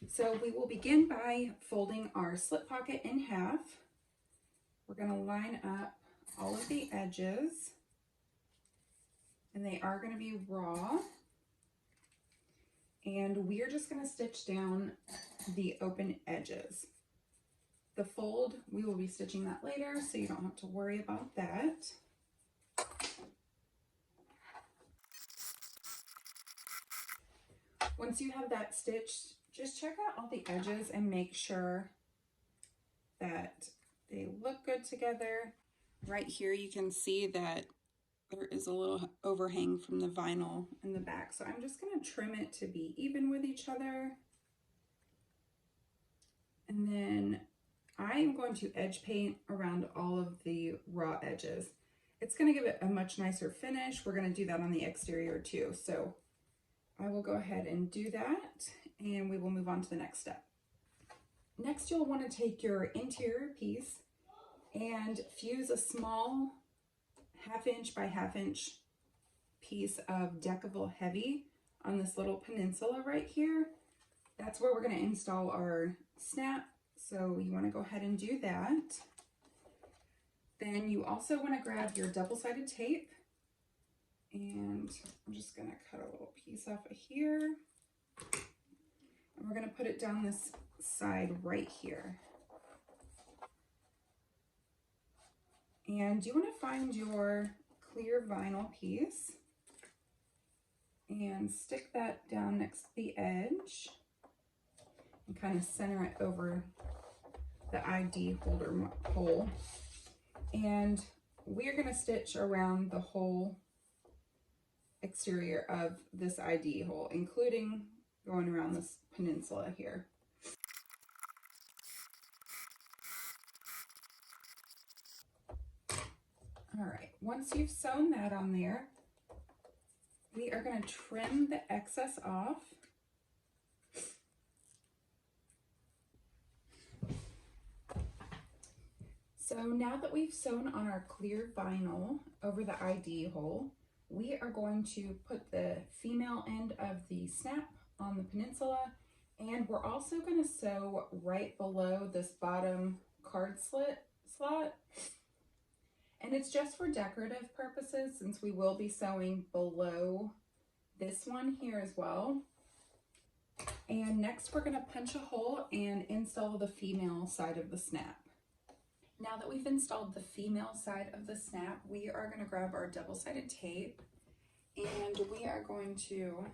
So we will begin by folding our slip pocket in half. We're going to line up all of the edges, and they are going to be raw. And we are just going to stitch down the open edges. The fold, we will be stitching that later, so you don't have to worry about that. Once you have that stitched, just check out all the edges and make sure that they look good together. Right here you can see that there is a little overhang from the vinyl in the back, so I'm just going to trim it to be even with each other. And then I'm going to edge paint around all of the raw edges. It's going to give it a much nicer finish. We're going to do that on the exterior too, so I will go ahead and do that, and we will move on to the next step. Next, you'll want to take your interior piece and fuse a small 1/2 inch by 1/2 inch piece of Decavil Heavy on this little peninsula right here. That's where we're going to install our snap, so you want to go ahead and do that. Then you also want to grab your double-sided tape, and I'm just going to cut a little piece off of here, and we're going to put it down this side right here. And you want to find your clear vinyl piece and stick that down next to the edge and kind of center it over the ID holder hole. And we're going to stitch around the whole exterior of this ID hole, including going around this peninsula here. All right, once you've sewn that on there, we are going to trim the excess off. So now that we've sewn on our clear vinyl over the ID hole, we are going to put the female end of the snap on the peninsula, and we're also going to sew right below this bottom card slot. And it's just for decorative purposes, since we will be sewing below this one here as well. And next we're going to punch a hole and install the female side of the snap. Now that we've installed the female side of the snap, we are going to grab our double-sided tape, and we are going to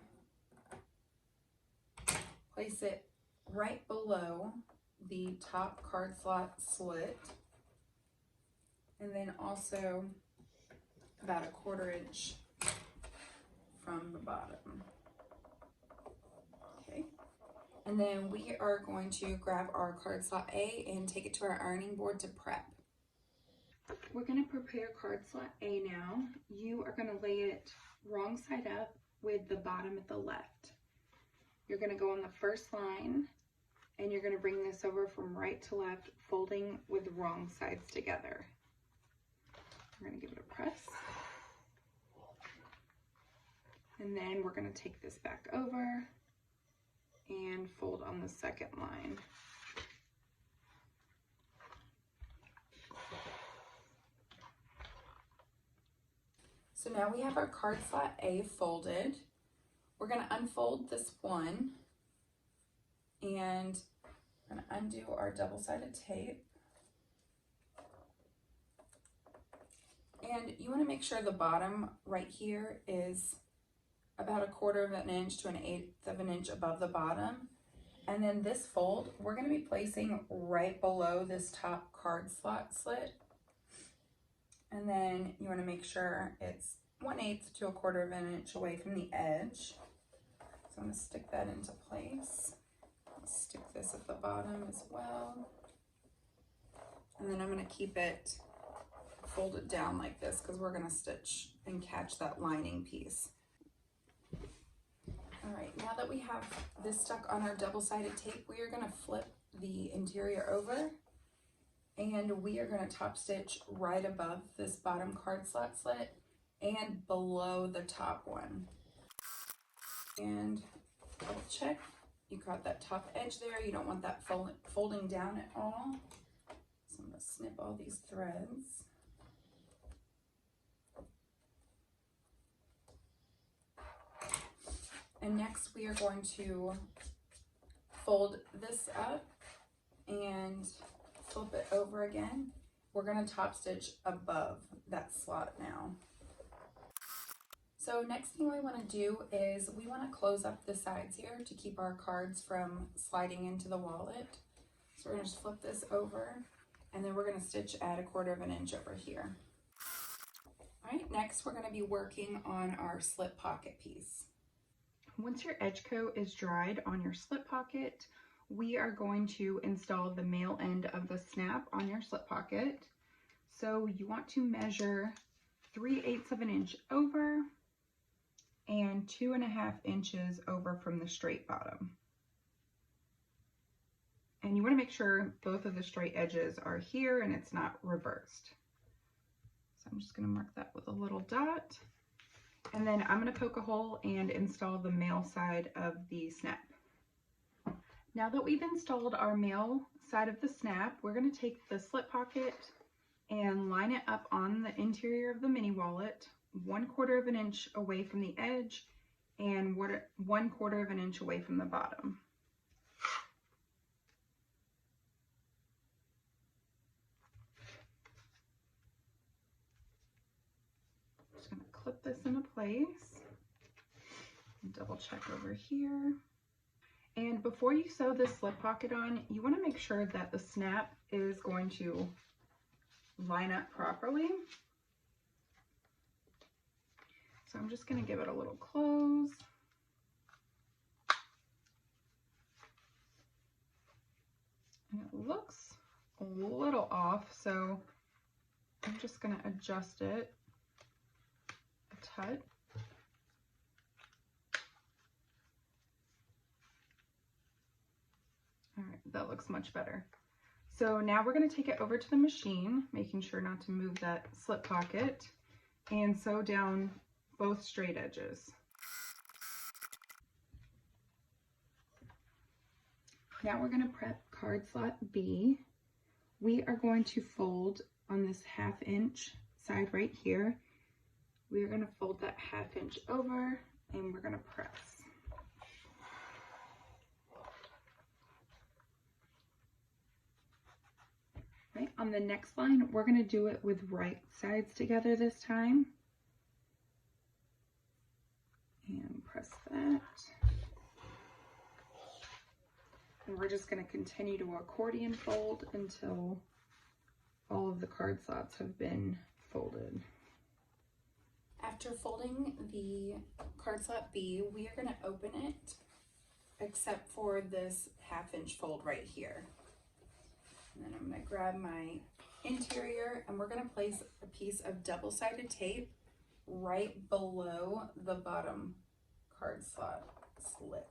place it right below the top card slot slit, and then also about 1/4 inch from the bottom. Okay, and then we are going to grab our card slot A and take it to our ironing board to prep. We're going to prepare card slot A now. You are going to lay it wrong side up with the bottom at the left. You're going to go on the first line, and you're going to bring this over from right to left, folding with the wrong sides together. We're going to give it a press. And then we're going to take this back over and fold on the second line. So now we have our card slot A folded. We're going to unfold this one, and I'm going to undo our double-sided tape. And you want to make sure the bottom right here is about 1/4 inch to 1/8 inch above the bottom. And then this fold, we're going to be placing right below this top card slot slit. And then you want to make sure it's 1/8 to 1/4 inch away from the edge. So I'm going to stick that into place. I'll stick this at the bottom as well. And then I'm going to keep it folded down like this because we're going to stitch and catch that lining piece. All right, now that we have this stuck on our double-sided tape, we are going to flip the interior over, and we are going to top stitch right above this bottom card slot slit and below the top one. And double check, You got that top edge there. You don't want that folding down at all. So I'm going to snip all these threads. And next we are going to fold this up and flip it over again. We're going to top stitch above that slot now. So next thing we want to do is we want to close up the sides here to keep our cards from sliding into the wallet. So we're going to just flip this over, and then we're going to stitch at 1/4 inch over here. All right, next we're going to be working on our slip pocket piece. Once your edge coat is dried on your slip pocket, we are going to install the male end of the snap on your slip pocket. So you want to measure 3/8 inch over and 2.5 inches over from the straight bottom. And you want to make sure both of the straight edges are here and it's not reversed. So I'm just going to mark that with a little dot. And then I'm going to poke a hole and install the male side of the snap. Now that we've installed our male side of the snap, we're going to take the slip pocket and line it up on the interior of the mini wallet, 1/4 inch away from the edge and 1/4 inch away from the bottom. Just going to clip this into place. Double check over here. And before you sew this slip pocket on, you want to make sure that the snap is going to line up properly. So I'm just going to give it a little close. And it looks a little off, so I'm just going to adjust it a touch. All right, that looks much better. So now we're going to take it over to the machine, making sure not to move that slip pocket, and sew down both straight edges. Now we're going to prep card slot B. We are going to fold on this 1/2 inch side right here. We are going to fold that 1/2 inch over and we're going to press. Right, on the next line, we're going to do it with right sides together this time. And press that. And we're just going to continue to accordion fold until all of the card slots have been folded. After folding the card slot B, we are going to open it, except for this 1/2 inch fold right here. And then I'm going to grab my interior and we're going to place a piece of double-sided tape right below the bottom card slot slit.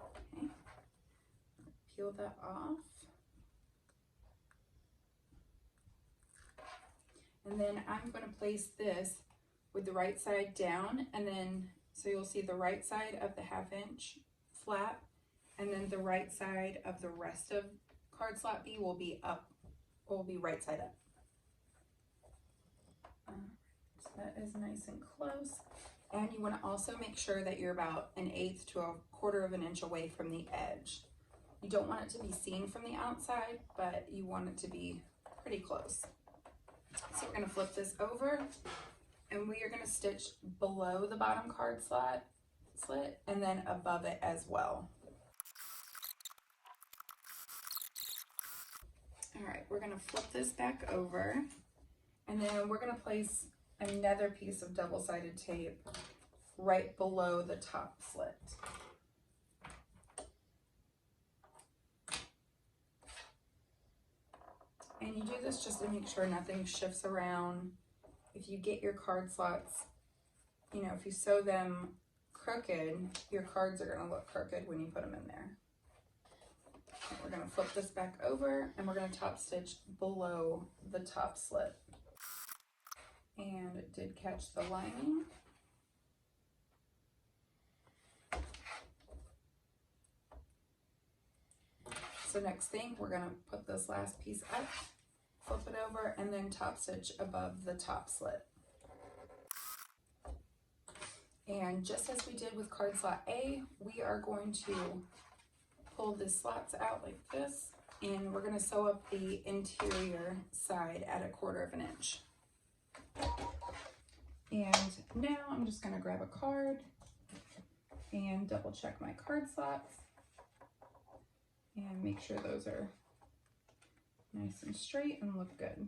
Okay. Peel that off. And then I'm going to place this with the right side down, and then so you'll see the right side of the 1/2 inch flap, and then the right side of the rest of card slot B will be up, will be right side up. So that is nice and close. And you want to also make sure that you're about 1/8 to 1/4 inch away from the edge. You don't want it to be seen from the outside, but you want it to be pretty close. So we're going to flip this over and we are going to stitch below the bottom card slot slit and then above it as well. All right, we're going to flip this back over and then we're going to place another piece of double-sided tape right below the top slit. And you do this just to make sure nothing shifts around. If you get your card slots, you know, if you sew them crooked, your cards are going to look crooked when you put them in there. We're going to flip this back over and we're going to top stitch below the top slit. And it did catch the lining. So next thing, we're gonna put this last piece up, flip it over, and then top stitch above the top slit. And just as we did with card slot A, we are going to pull the slots out like this, and we're gonna sew up the interior side at 1/4 inch. And now I'm just gonna grab a card and double check my card slots and make sure those are nice and straight and look good.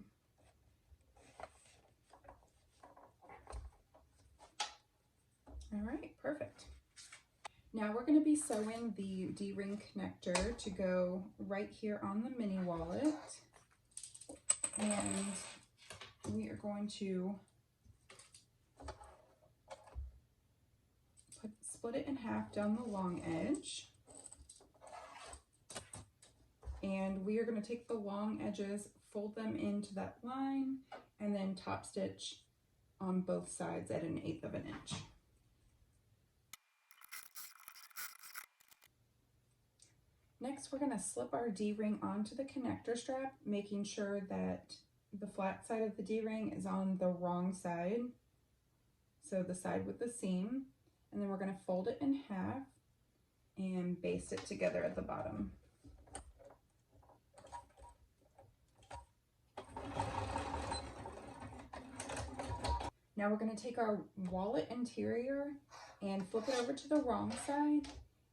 All right, perfect. Now we're going to be sewing the D-ring connector to go right here on the mini wallet. And we are going to split it in half down the long edge. And we are going to take the long edges, fold them into that line, and then top stitch on both sides at 1/8 inch. Next, we're going to slip our D-ring onto the connector strap, making sure that the flat side of the D-ring is on the wrong side, so the side with the seam, and then we're going to fold it in half and baste it together at the bottom. Now we're going to take our wallet interior and flip it over to the wrong side,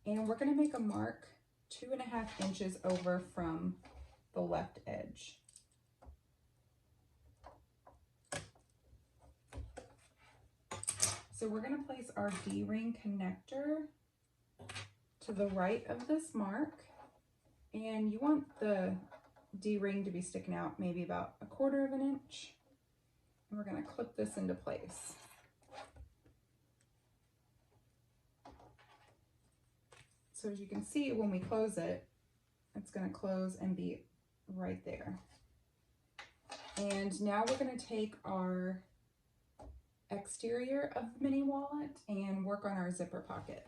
and we're going to make a mark 2.5 inches over from the left edge. So we're going to place our D-ring connector to the right of this mark, and you want the D-ring to be sticking out maybe about 1/4 inch. And we're going to clip this into place. So as you can see, when we close it, it's going to close and be right there. And now we're going to take our exterior of the mini wallet and work on our zipper pocket.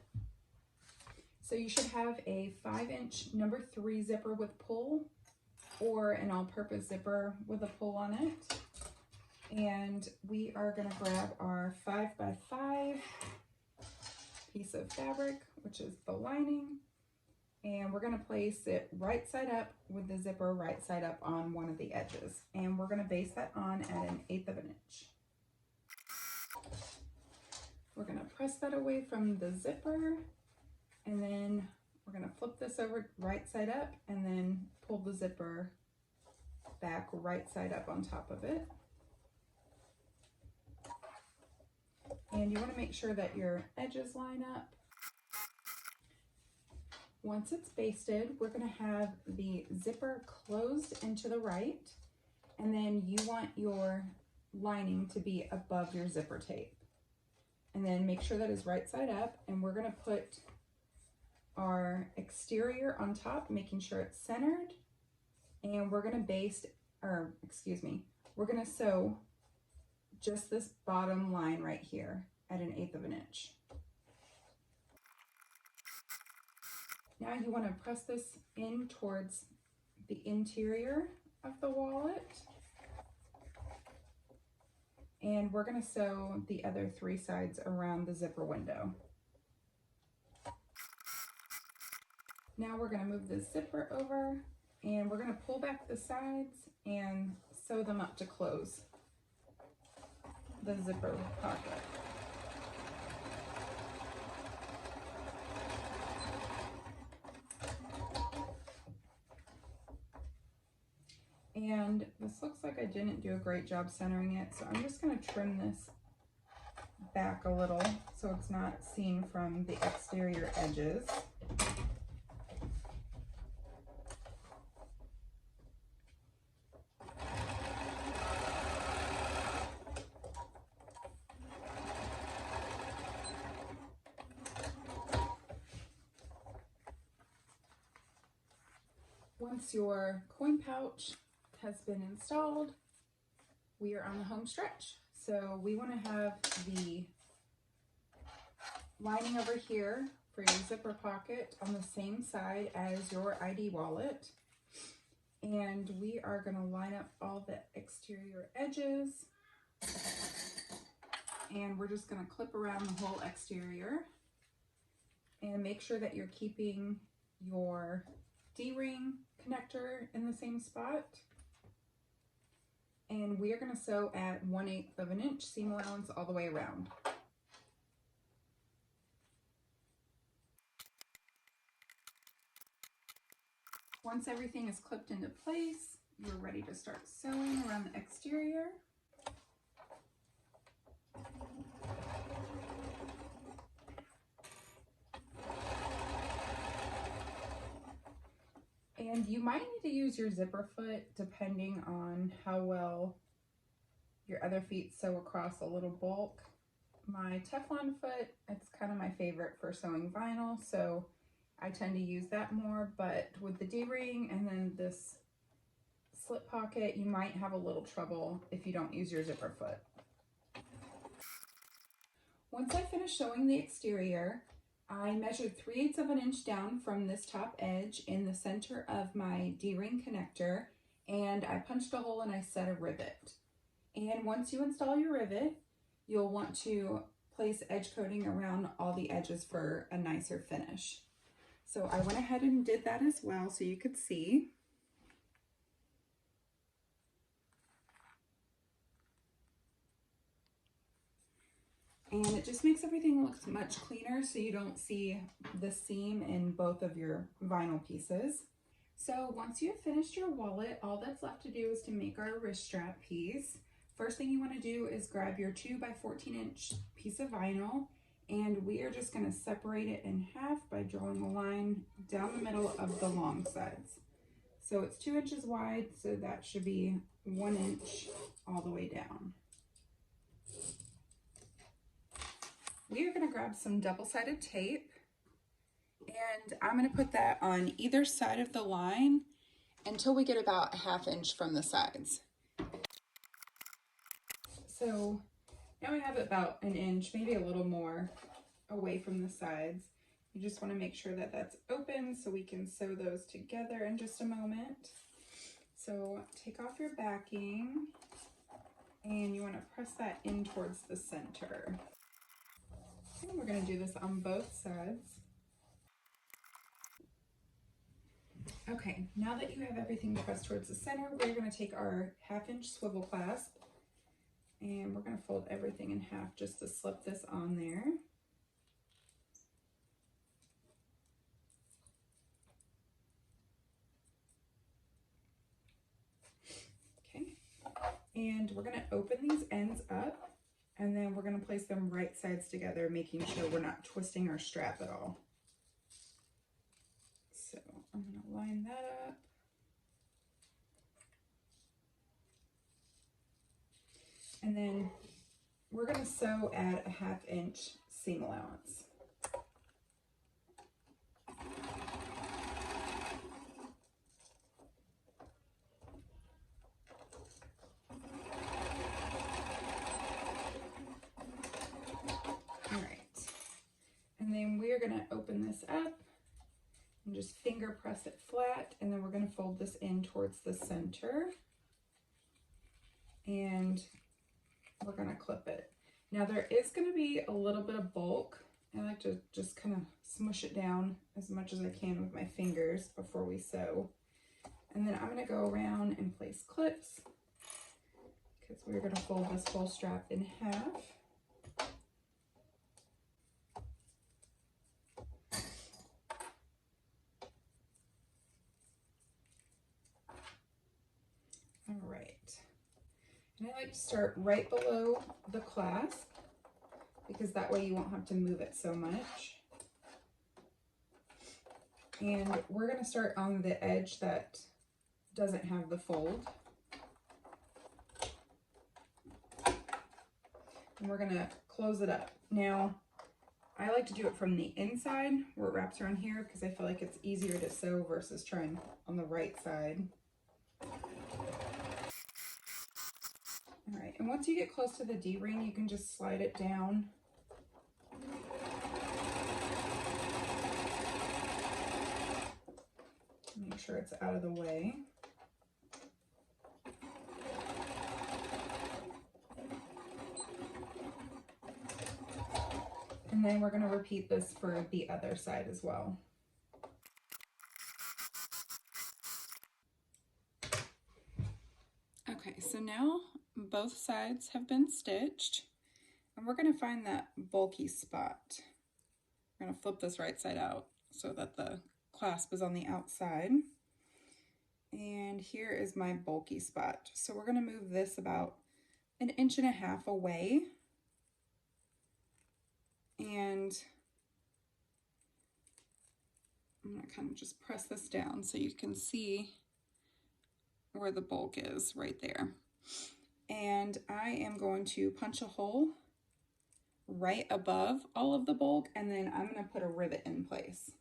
So you should have a 5-inch number 3 zipper with pull, or an all-purpose zipper with a pull on it. And we are going to grab our 5x5 piece of fabric, which is the lining, and we're going to place it right side up with the zipper right side up on one of the edges, and we're going to baste that on at 1/8 inch. We're going to press that away from the zipper, and then we're going to flip this over right side up and then pull the zipper back right side up on top of it. And you want to make sure that your edges line up. Once it's basted, we're going to have the zipper closed into the right, and then you want your lining to be above your zipper tape. And then make sure that is right side up, and we're going to put our exterior on top, making sure it's centered, and we're going to baste, or excuse me, we're going to sew just this bottom line right here at 1/8 inch. Now you want to press this in towards the interior of the wallet, and we're going to sew the other 3 sides around the zipper window. Now we're going to move the zipper over, and we're going to pull back the sides and sew them up to close the zipper pocket. And this looks like I didn't do a great job centering it, so I'm just going to trim this back a little so it's not seen from the exterior edges. Once your coin pouch has been installed, we are on the home stretch. So we want to have the lining over here for your zipper pocket on the same side as your ID wallet. And we are going to line up all the exterior edges. And we're just going to clip around the whole exterior. And make sure that you're keeping your D-ring connector in the same spot. And we are going to sew at 1/8 of an inch seam allowance all the way around. Once everything is clipped into place, you're ready to start sewing around the exterior. And you might need to use your zipper foot depending on how well your other feet sew across a little bulk. My Teflon foot, it's kind of my favorite for sewing vinyl, so I tend to use that more, but with the D-ring and then this slip pocket, you might have a little trouble if you don't use your zipper foot. Once I finished sewing the exterior, I measured 3/8 of an inch down from this top edge in the center of my D-ring connector, and I punched a hole and I set a rivet. And once you install your rivet, you'll want to place edge coating around all the edges for a nicer finish. So I went ahead and did that as well so you could see. And it just makes everything look much cleaner so you don't see the seam in both of your vinyl pieces. So once you've finished your wallet, all that's left to do is to make our wrist strap piece. First thing you want to do is grab your 2 by 14 inch piece of vinyl, and we are just going to separate it in half by drawing a line down the middle of the long sides. So it's 2 inches wide, so that should be 1 inch all the way down. We are going to grab some double-sided tape, and I'm going to put that on either side of the line until we get about 1/2 inch from the sides. So now we have about 1 inch, maybe a little more, away from the sides. You just want to make sure that that's open so we can sew those together in just a moment. So take off your backing, and you want to press that in towards the center. And we're going to do this on both sides. Okay, now that you have everything pressed towards the center, we're going to take our 1/2 inch swivel clasp, and we're going to fold everything in half just to slip this on there. Okay, and we're going to open these ends up, and then we're going to place them right sides together, making sure we're not twisting our strap at all. So I'm going to line that up. And then we're going to sew at a 1/2 inch seam allowance. All right. And then we are going to open this up and just finger press it flat, and then we're going to fold this in towards the center, and we're going to clip it. Now there is going to be a little bit of bulk. I like to just kind of smush it down as much as I can with my fingers before we sew. And then I'm going to go around and place clips because we're going to fold this whole strap in half. All right. And I like to start right below the clasp because that way you won't have to move it so much. And we're going to start on the edge that doesn't have the fold. And we're going to close it up. Now, I like to do it from the inside where it wraps around here because I feel like it's easier to sew versus trying on the right side. All right, and once you get close to the D-ring, you can just slide it down. Make sure it's out of the way. And then we're going to repeat this for the other side as well. Okay, so now both sides have been stitched, and we're going to find that bulky spot. We're going to flip this right side out so that the clasp is on the outside. And here is my bulky spot. So we're going to move this about 1.5 inches away. And I'm going to kind of just press this down so you can see where the bulk is right there. And I am going to punch a hole right above all of the bulk, and then I'm going to put a rivet in place.